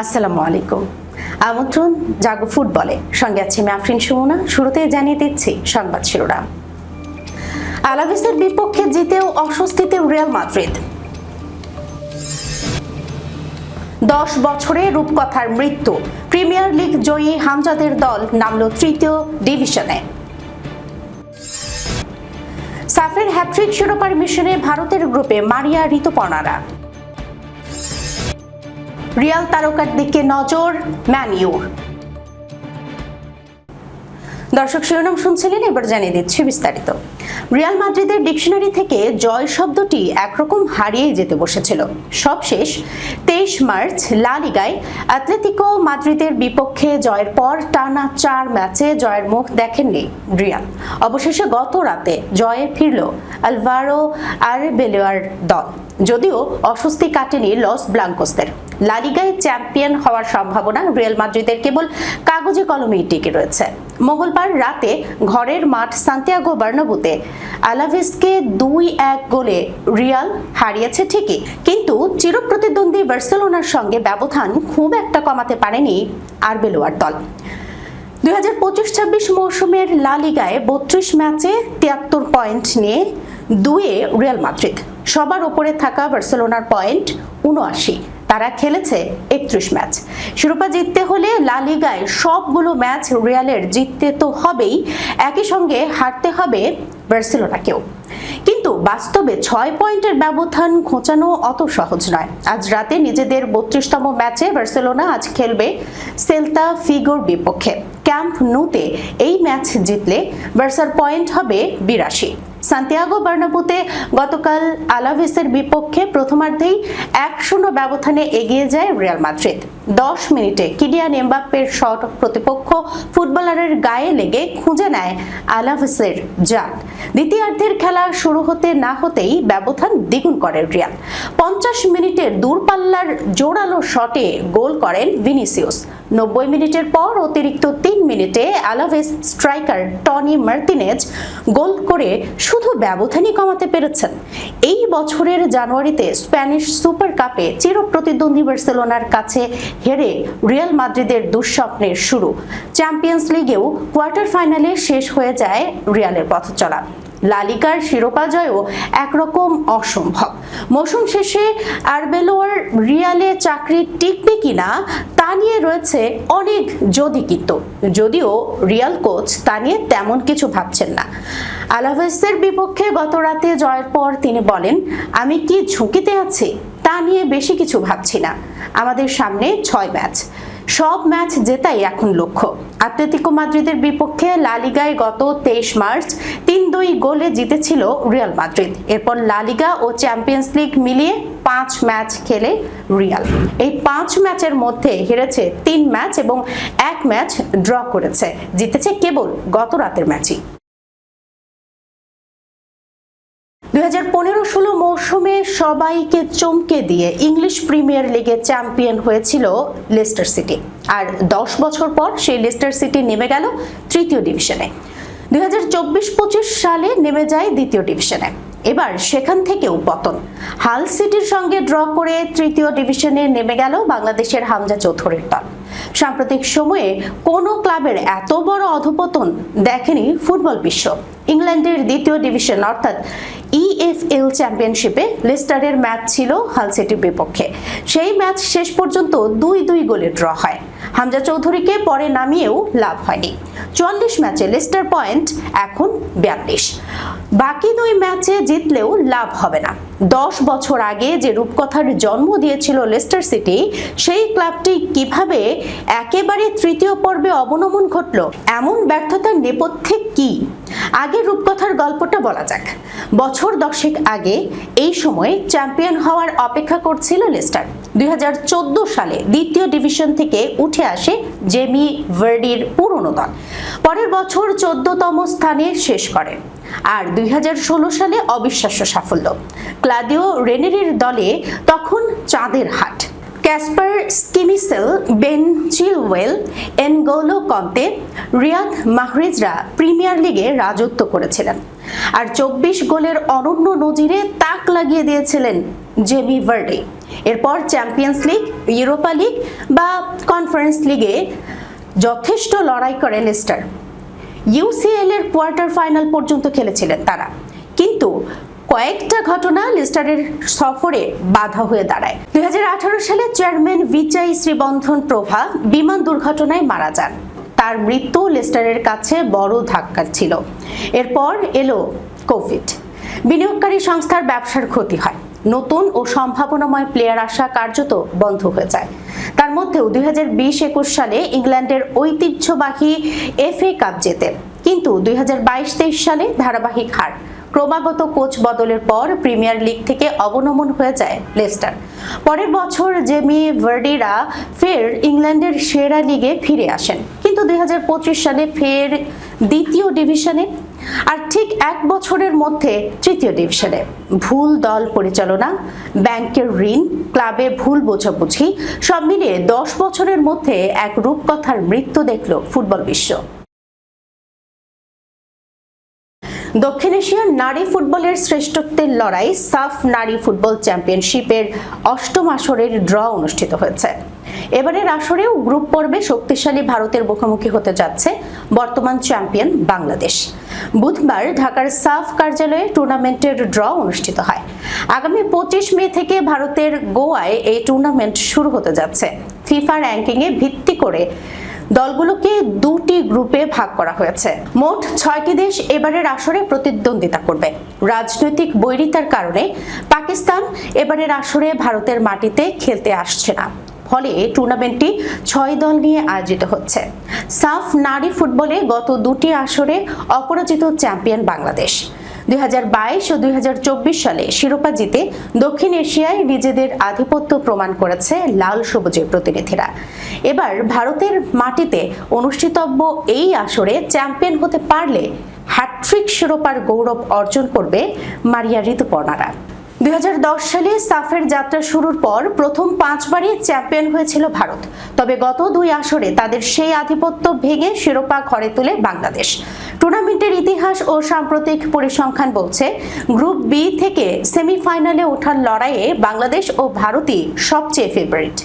আসসালামু আলাইকুম। আমন্ত্রণ জাগো ফুটবলে, সঙ্গে আছে আমি আফরিন সুমনা। শুরুতে জানিয়ে দিচ্ছি সংবাদ শিরোনাম। আলাভেসের বিপক্ষে জিতেও অস্বস্তিতে রিয়াল মাদ্রিদ। 10 বছরে রূপকথার মৃত্যু, প্রিমিয়ার লিগ জয়ী হামজাদের দল নামল তৃতীয় ডিভিশনে। সাফের হ্যাট্রিক শিরোপার মিশনে ভারতের গ্রুপে মারিয়া ঋতুপর্ণারা। রিয়াল তারকার দিকে নজর ম্যান ইউর। দর্শক শিরোনাম শুনছিলেন, এবার জানিয়ে দিচ্ছি বিস্তারিত। রিয়াল মাদ্রিদের ডিকশনারি থেকে জয় শব্দটি একরকম হারিয়ে যেতে বসেছিল। সবশেষ 23 মার্চ লা লিগায় অ্যাটলেটিকো মাদ্রিদের বিপক্ষে জয়ের পর টানা 4 ম্যাচে জয়ের মুখ দেখেননি রিয়াল। অবশেষে গত রাতে জয়ে ফিরল আলভারো আরেবেলোয়ার দল। যদিও অস্বস্তি কাটেনি লস ব্লাঙ্কোসদের। লা লিগায় চ্যাম্পিয়ন হওয়ার সম্ভাবনা রিয়াল মাদ্রিদের কেবল কাগজে কলমেই টিকে রয়েছে। মঙ্গলবার রাতে ঘরের মাঠ সান্তিয়াগো বার্নাব্যুতে আলাভেসকে 2-1 গোলে রিয়াল হারিয়েছে ঠিকই, কিন্তু চিরপ্রতিদ্বন্দ্বী বার্সেলোনার সঙ্গে ব্যবধান খুব একটা কমাতে পারেনি আরবেলোয়ার দল। 2025-26 মৌসুমের লা লিগায় 32 ম্যাচে 73 পয়েন্ট নিয়ে 2-এ রিয়াল মাদ্রিদ। সবার উপরে থাকা বার্সেলোনার পয়েন্ট 79। তারা খেলেছে 31 ম্যাচ। শিরোপা জিততে হলে লা লিগায় সবগুলো ম্যাচ রিয়ালের জিততে তো হবেই, একই সঙ্গে হারতে হবে বার্সেলোনাকেও। কিন্তু বাস্তবে 6 পয়েন্টের ব্যবধান ঘোচানো অত সহজ নয়। আজ রাতে নিজেদের 32তম ম্যাচে বার্সেলোনা আজ খেলবে সেল্তা ফিগোর বিপক্ষে। ক্যাম্প নুতে এই ম্যাচ জিতলে বার্সার পয়েন্ট হবে 82। সান্তিয়াগো বার্নাব্যুতে গতকাল আলাভেসের বিপক্ষে প্রথমার্ধেই 1-0 ব্যবধানে এগিয়ে যায় রিয়াল মাদ্রিদ। 10 মিনিটে কিলিয়ান এমবাপ্পের শট প্রতিপক্ষ ফুটবলারের গায়ে লেগে খুঁজে নেয় আলাভেসের জাল। দ্বিতীয়ার্ধের খেলা শুরু হতে না হতেই ব্যবধান দ্বিগুণ করে রিয়াল। 50 মিনিটের দূরপাল্লার জোরালো শটে গোল করেন ভিনিসিয়াস। 90 মিনিটের পর অতিরিক্ত 3 মিনিটে আলাভেস স্ট্রাইকার টনি মার্তিনেজ গোল করে শুধু ব্যবধানই কমাতে পেরেছেন। এই বছরের জানুয়ারিতে স্প্যানিশ সুপার কাপে চিরপ্রতিদ্বন্দ্বী বার্সেলোনার কাছে হেরে রিয়াল মাদ্রিদের দুঃস্বপ্নের শুরু। চ্যাম্পিয়ন্স লিগেও কোয়ার্টার ফাইনালে শেষ হয়ে যায় রিয়ালের পথচলা। লা লিগার শিরোপা জয়ও একরকম অসম্ভব। মৌসুম শেষে আরবেলোয়ার রিয়ালে চাকরি টিকবে কিনা তা নিয়ে রয়েছে অনেক যদি কিন্তু, যদিও রিয়াল কোচ তা নিয়ে তেমন কিছু ভাবছেন না। আলাভেসের বিপক্ষে গত রাতে জয়ের পর তিনি বলেন, আমি কি ঝুঁকিতে আছি তা নিয়ে বেশি কিছু ভাবছি না। আমাদের সামনে 6 ম্যাচ, সব ম্যাচ জেতাই এখন লক্ষ্য। অ্যাটলেটিকো মাদ্রিদের বিপক্ষে লা লিগায় গত 23 মার্চ 3-2 গোলে জিতেছিল রিয়াল মাদ্রিদ। এরপর লা লিগা ও চ্যাম্পিয়ন্স লিগ মিলিয়ে 5 ম্যাচ খেলে রিয়াল। এই 5 ম্যাচের মধ্যে হেরেছে 3 ম্যাচ এবং 1 ম্যাচ ড্র করেছে। জিতেছে কেবল গত রাতের ম্যাচই। 2015-16 মৌসুমে সবাইকে চমকে দিয়ে ইংলিশ প্রিমিয়ার লিগে চ্যাম্পিয়ন হয়েছিল লেস্টার সিটি। আর 10 বছর পর সেই লেস্টার সিটি নেমে গেল তৃতীয় ডিভিশনে। 2024-25 সালে নেমে যায় দ্বিতীয় ডিভিশনে। এবার সেখান থেকেও পতন। হাল সিটির সঙ্গে ড্র করে তৃতীয় ডিভিশনে নেমে গেল বাংলাদেশের হামজা চৌধুরীর দল। সাম্প্রতিক সময়ে কোনো ক্লাবের এত বড় অধঃপতন দেখেনি ফুটবল বিশ্ব। ইংল্যান্ডের দ্বিতীয় ডিভিশন অর্থাৎ EFL চ্যাম্পিয়নশিপে লেস্টারের ম্যাচ ছিল হাল সিটির বিপক্ষে। সেই ম্যাচ শেষ পর্যন্ত 2-2 গোলে ড্র হয়। হামজা চৌধুরীকে পরে নামিয়েও লাভ হয়নি। 44 ম্যাচে লেস্টার পয়েন্ট এখন 42। বাকি 2 ম্যাচে জিতলেও লাভ হবে না। 10 বছর আগে যে রূপকথার জন্ম দিয়েছিল লেস্টার সিটি, সেই ক্লাবটি কিভাবে একেবারে তৃতীয় পর্বে অবনমন ঘটল, এমন ব্যর্থতার নেপথ্যে কি? আগে রূপকথার গল্পটা বলা যাক। বছর 10 আগে এই সময় চ্যাম্পিয়ন হওয়ার অপেক্ষা করছিল লেস্টার। 2014 সালে দ্বিতীয় ডিভিশন থেকে উঠে আসে জেমি ভার্ডির পুরনো দল। পরের বছর 14তম স্থানে শেষ করে। আর 2016 সালে অবিশ্বাস্য সাফল্য। ক্লাদিও রেনেরির দলে তখন চাঁদের হাট। ক্যাসপার স্কিমিসেল, বেন চিলওয়েল, এনগোলো কন্তে, রিয়াদ মাহ্রেজরা প্রিমিয়ার লিগে রাজত্ব করেছিলেন। আর 24 গোলের অনন্য নজিরে তাক লাগিয়ে দিয়েছিলেন জেমি ভার্ডি। এরপর চ্যাম্পিয়ন্স লিগ, ইউরোপা লিগ বা কনফারেন্স লিগে যথেষ্ট লড়াই করে লেস্টার। ইউসিএল এর কোয়ার্টার ফাইনাল পর্যন্ত খেলেছিলেন তারা, কিন্তু কয়েকটা ঘটনা লেস্টারের সফরে বাধা হয়ে দাঁড়ায়। 2018 সালে চেয়ারম্যান ভিচাই শ্রীবন্ধন প্রভা বিমান দুর্ঘটনায় মারা যান। তার মৃত্যু লেস্টারের কাছে বড় ধাক্কা ছিল। এরপর এলো কোভিড। বিনিয়োগকারী সংস্থার ব্যবসার ক্ষতি হয়, নতুন ও সম্ভাবনাময় প্লেয়ার আসা কার্যত বন্ধ হয়ে যায়। তার মধ্যেও 2020-21 সালে ইংল্যান্ডের ঐতিহ্যবাহী FA কাপ জেতে, কিন্তু 2022-23 সালে ধারাবাহিক হার। ক্রমাগত কোচ বদলের পর প্রিমিয়ার লিগ থেকে অবনমন হয়ে যায় লেস্টার। পরের বছর জেমি ভার্ডিরা ফের ইংল্যান্ডের সেরা লিগে ফিরে আসেন, কিন্তু 2025 সালে ফের দ্বিতীয় ডিভিশনে, আর ঠিক এক বছরের মধ্যে তৃতীয় ডিভিশনে। ভুল দল পরিচালনা, ব্যাংকের ঋণ, ক্লাবে ভুল বোঝাবুঝি, সব মিলিয়ে 10 বছরের মধ্যে এক রূপকথার মৃত্যু দেখল ফুটবল বিশ্ব। দক্ষিণ এশিয়ার নারী ফুটবলের শ্রেষ্ঠত্বের লড়াই সাফ নারী ফুটবল চ্যাম্পিয়নশিপের 8ম আসরের ড্র অনুষ্ঠিত হয়েছে। এবারের আসরেও গ্রুপ পর্বে শক্তিশালী ভারতের মুখোমুখি হতে যাচ্ছে বর্তমান চ্যাম্পিয়ন বাংলাদেশ। বুধবার ঢাকার সাফ কার্যালয়ে টুর্নামেন্টের ড্র অনুষ্ঠিত হয়। আগামী 25 মে থেকে ভারতের গোয়ায় এই টুর্নামেন্ট শুরু হতে যাচ্ছে। ফিফা র্যাঙ্কিংয়ে ভিত্তি করে দলগুলোকে দুটি গ্রুপে ভাগ করা হয়েছে। মোট 6টি দেশ এবারের আসরে প্রতিদ্বন্দ্বিতা করবে। রাজনৈতিক বৈরিতার কারণে পাকিস্তান এবারের আসরে ভারতের মাটিতে খেলতে আসছে না, ফলে টুর্নামেন্টটি 6 দল নিয়ে আয়োজিত হচ্ছে। সাফ নারী ফুটবলে গত দুটি আসরে অপরাজিত চ্যাম্পিয়ন বাংলাদেশ। 2022 ও 2024 সালে শিরোপা জিতে দক্ষিণ এশিয়ায় নিজেদের আধিপত্য প্রমাণ করেছে লাল সবুজের প্রতিনিধিরা। এবার ভারতের মাটিতে অনুষ্ঠিতব্য এই আসরে চ্যাম্পিয়ন হতে পারলে হ্যাট্রিক শিরোপার গৌরব অর্জন করবে মারিয়া ঋতুপর্ণারা। 2010 সালে সাফের যাত্রা শুরুর পর প্রথম 5 বারই চ্যাম্পিয়ন হয়েছিল ভারত, তবে গত 2 আসরে তাদের সেই আধিপত্য ভেঙে শিরোপা ঘরে তোলে বাংলাদেশ। টুর্নামেন্টের ইতিহাস ও সাম্প্রতিক পরিসংখ্যান বলছে, গ্রুপ বি থেকে সেমিফাইনালে ওঠার লড়াইয়ে বাংলাদেশ ও ভারতই সবচেয়ে ফেভারিট।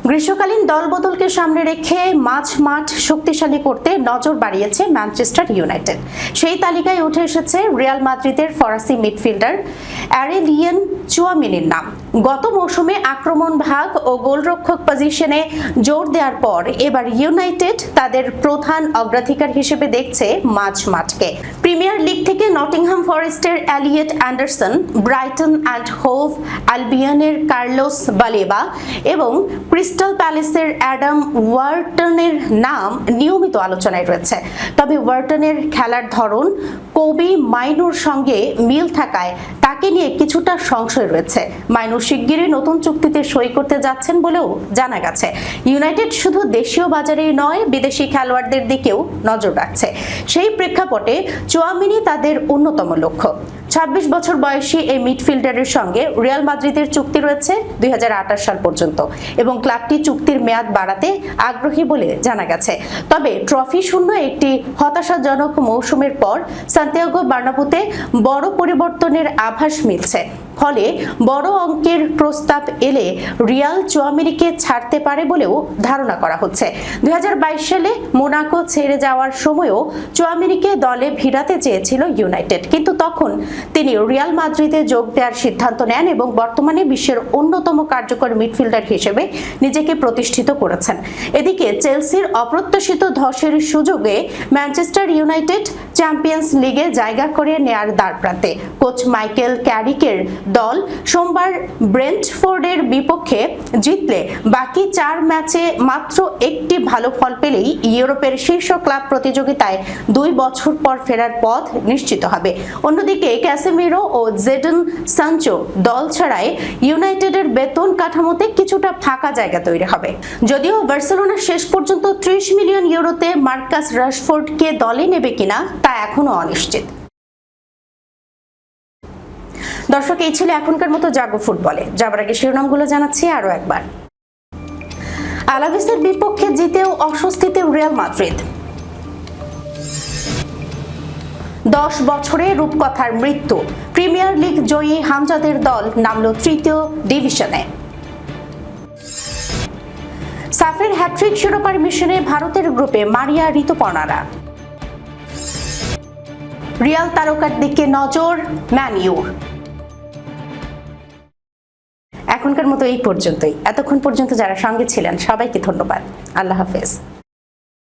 গ্রীষ্মকালীন দলবদলকে সামনে রেখে মাঠ শক্তিশালী করতে নজর বাড়িয়েছে ম্যানচেস্টার ইউনাইটেড। সেই তালিকায় উঠে এসেছে রিয়াল মাদ্রিদের ফরাসি মিডফিল্ডার অ্যারেলিয়ান চুয়ামিনির নাম। গত মৌসুমে আক্রমণ ভাগ ও গোলরক্ষক পজিশনে জোর দেওয়ার পর এবার ইউনাইটেড তাদের প্রধান অগ্রাধিকার হিসেবে দেখছে মাঠকে। প্রিমিয়ার লিগ থেকে নটিংহাম ফরেস্টের Elliot Anderson, Brighton and Hove আলবিয়নের কার্লোস বালেবা এবং ক্রিস্টাল প্যালেসের অ্যাডাম ওয়ার্টনের নাম নিয়মিত আলোচনায় রয়েছে। তবে ওয়ার্টনের খেলার ধরন কোবি মাইনুর সঙ্গে মিল থাকায় তাকে নিয়ে কিছুটা সংশয় রয়েছে। মাইনু শিগগিরই নতুন চুক্তিতে সই করতে যাচ্ছেন বলেও জানা গেছে। ইউনাইটেড শুধু দেশীয় বাজারেই নয়, বিদেশি খেলোয়াড়দের দিকেও নজর রাখছে। সেই প্রেক্ষাপটে চুয়ামিনি তাদের অন্যতম লক্ষ্য। 26 বছর বয়সী এই মিডফিল্ডারের সঙ্গে রিয়াল মাদ্রিদের চুক্তি রয়েছে 2028 সাল পর্যন্ত এবং ক্লাবটি চুক্তির মেয়াদ বাড়াতে আগ্রহী বলে জানা গেছে। তবে ট্রফি শূন্য একটি হতাশাজনক মৌসুমের পর সান্তিয়াগো বার্নাব্যুতে বড় পরিবর্তনের আভাস মিলছে। ফলে বড় অঙ্কের প্রস্তাব এলে রিয়াল চুয়ামিনিকে ছাড়তে পারে বলেও ধারণা করা হচ্ছে। 2022 সালে মোনাকো ছেড়ে যাওয়ার সময়ও চুয়ামিনিকে দলে ভিড়াতে চেয়েছিল ইউনাইটেড, কিন্তু তখন তিনি রিয়াল মাদ্রিদে যোগ দেওয়ার সিদ্ধান্ত নেন এবং বর্তমানে বিশ্বের অন্যতম কার্যকর মিডফিল্ডার হিসেবে নিজেকে প্রতিষ্ঠিত করেছেন। এদিকে চেলসির অপ্রত্যাশিত ধসের সুযোগে ম্যানচেস্টার ইউনাইটেড চ্যাম্পিয়ন্স লিগে জায়গা করে নেয়ার দ্বারপ্রান্তে। কোচ মাইকেল ক্যারিকের দল সোমবার ব্রেন্টফোর্ডের বিপক্ষে জিতলে বাকি 4 ম্যাচে মাত্র একটি ভালো ফল পেলেই ইউরোপের শীর্ষ ক্লাব প্রতিযোগিতায় 2 বছর পর ফেরার পথ নিশ্চিত হবে। অন্যদিকে ক্যাসেমিরো ও জেডন সানচো দল ছাড়ায় ইউনাইটেডের বেতন কাঠামোতে কিছুটা ফাঁকা জায়গা তৈরি হবে। যদিও বার্সেলোনা শেষ পর্যন্ত 30 মিলিয়ন ইউরোতে মার্কাস রাশফোর্ডকে দলে নেবে কিনা তা এখনো অনিশ্চিত। দর্শক, এই ছিল এখনকার মতো জাগো ফুটবলে। যাবার আগে শিরোনামগুলো জানাচ্ছি আরো একবার। আলাভেসের বিপক্ষে জিতেও অস্বস্তিতে রিয়াল মাদ্রিদ। 10 বছরে রূপকথার মৃত্যু। প্রিমিয়ার লিগ জয়ী হামজাদের দল নামল তৃতীয় ডিভিশনে। সাফের হ্যাট্রিক শিরোপার মিশনে ভারতের গ্রুপে মারিয়া ঋতুপর্ণারা। রিয়াল তারকার দিকে নজর ম্যান ইউর। এখনকার মতো এই পর্যন্তই। এতক্ষণ পর্যন্ত যারা সঙ্গে ছিলেন সবাইকে ধন্যবাদ। আল্লাহ হাফেজ।